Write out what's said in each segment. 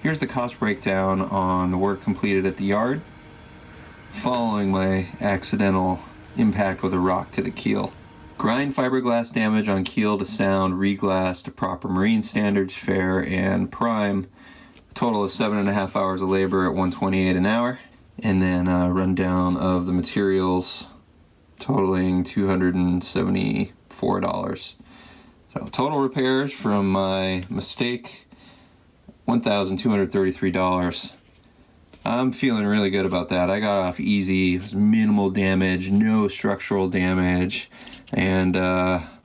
Here's the cost breakdown on the work completed at the yard following my accidental impact with a rock to the keel. Grind fiberglass damage on keel to sound, re-glass to proper marine standards, fair and prime. A total of 7.5 hours of labor at $128 an hour. And then a rundown of the materials totaling $274. So total repairs from my mistake, $1,233. I'm feeling really good about that. I got off easy. It was minimal damage, no structural damage, and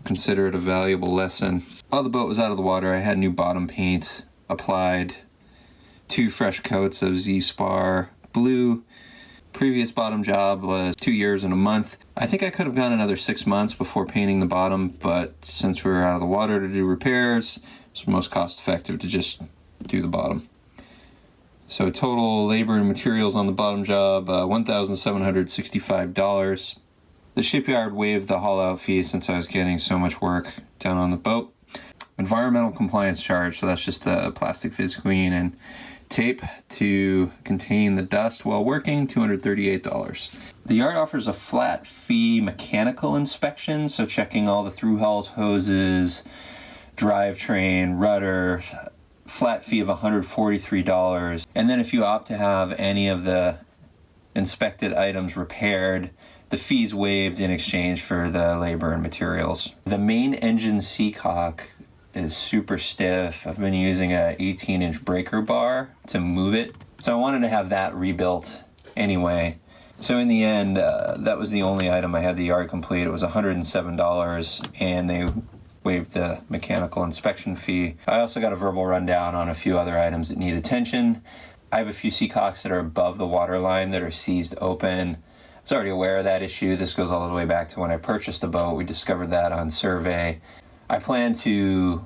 consider it a valuable lesson. While the boat was out of the water, I had new bottom paint applied, 2 fresh coats of Z-Spar blue. Previous bottom job was 2 years and a month. I think I could have gone another 6 months before painting the bottom, but since we were out of the water to do repairs, it's most cost effective to just do the bottom. So total labor and materials on the bottom job, $1,765. The shipyard waived the haul out fee since I was getting so much work done on the boat. Environmental compliance charge, so that's just the plastic Visqueen and tape to contain the dust while working, $238. The yard offers a flat fee mechanical inspection, so checking all the through hulls, hoses, drivetrain, rudder, flat fee of $143. And then if you opt to have any of the inspected items repaired, the fee's waived in exchange for the labor and materials. The main engine Seacock is super stiff. I've been using a 18-inch breaker bar to move it, so I wanted to have that rebuilt anyway. So in the end, that was the only item I had the yard complete. It was $107, and they waived the mechanical inspection fee. I also got a verbal rundown on a few other items that need attention. I have a few Seacocks that are above the water line that are seized open. I was already aware of that issue. This goes all the way back to when I purchased the boat. We discovered that on survey. I plan to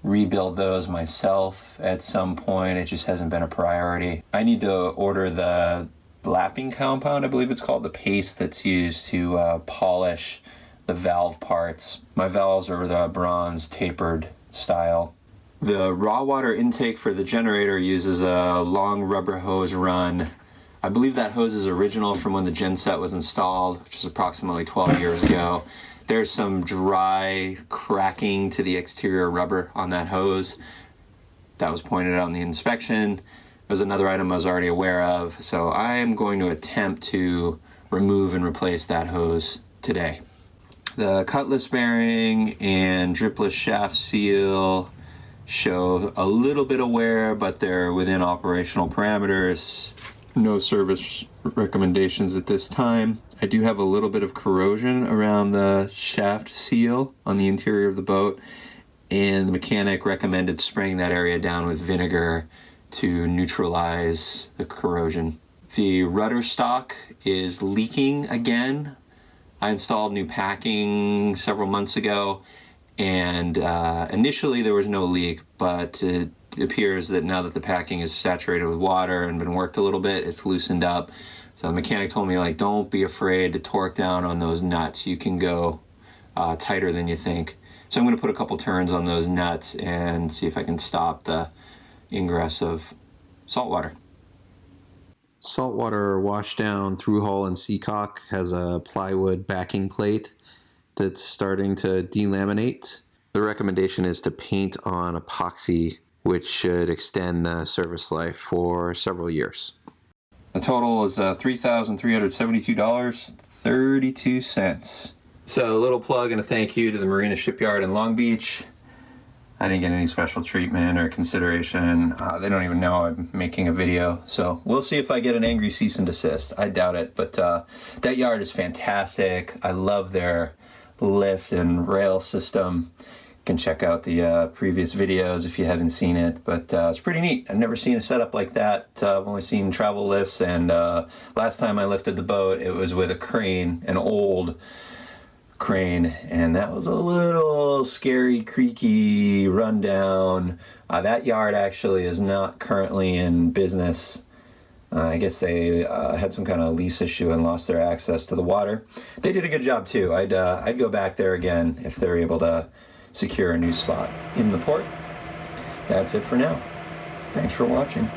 rebuild those myself at some point. It just hasn't been a priority. I need to order the lapping compound, I believe it's called, the paste that's used to polish the valve parts. My valves are the bronze tapered style. The raw water intake for the generator uses a long rubber hose run. I believe that hose is original from when the genset was installed, which is approximately 12 years ago. There's some dry cracking to the exterior rubber on that hose. That was pointed out in the inspection. There's another item I was already aware of, so I am going to attempt to remove and replace that hose today. The Cutlass Bearing and dripless shaft seal show a little bit of wear, but they're within operational parameters. No service recommendations at this time. I do have a little bit of corrosion around the shaft seal on the interior of the boat, and the mechanic recommended spraying that area down with vinegar to neutralize the corrosion. The rudder stock is leaking again. I installed new packing several months ago, and initially there was no leak, but it appears that now that the packing is saturated with water and been worked a little bit, it's loosened up. So the mechanic told me, like, don't be afraid to torque down on those nuts. You can go tighter than you think. So I'm going to put a couple turns on those nuts and see if I can stop the ingress of salt water. Saltwater washdown through hull and Seacock has a plywood backing plate that's starting to delaminate. The recommendation is to paint on epoxy, which should extend the service life for several years. The total is $3,372.32. So a little plug and a thank you to the Marina Shipyard in Long Beach. I didn't get any special treatment or consideration. They don't even know I'm making a video. So we'll see if I get an angry cease and desist. I doubt it, but that yard is fantastic. I love their lift and rail system. You can check out the previous videos if you haven't seen it, but it's pretty neat. I've never seen a setup like that. I've only seen travel lifts, and last time I lifted the boat, it was with a crane, an old crane, and that was a little scary, creaky, rundown. That yard actually is not currently in business. I guess they had some kind of lease issue and lost their access to the water. They did a good job too. I'd go back there again if they're able to secure a new spot in the port. That's it for now. Thanks for watching.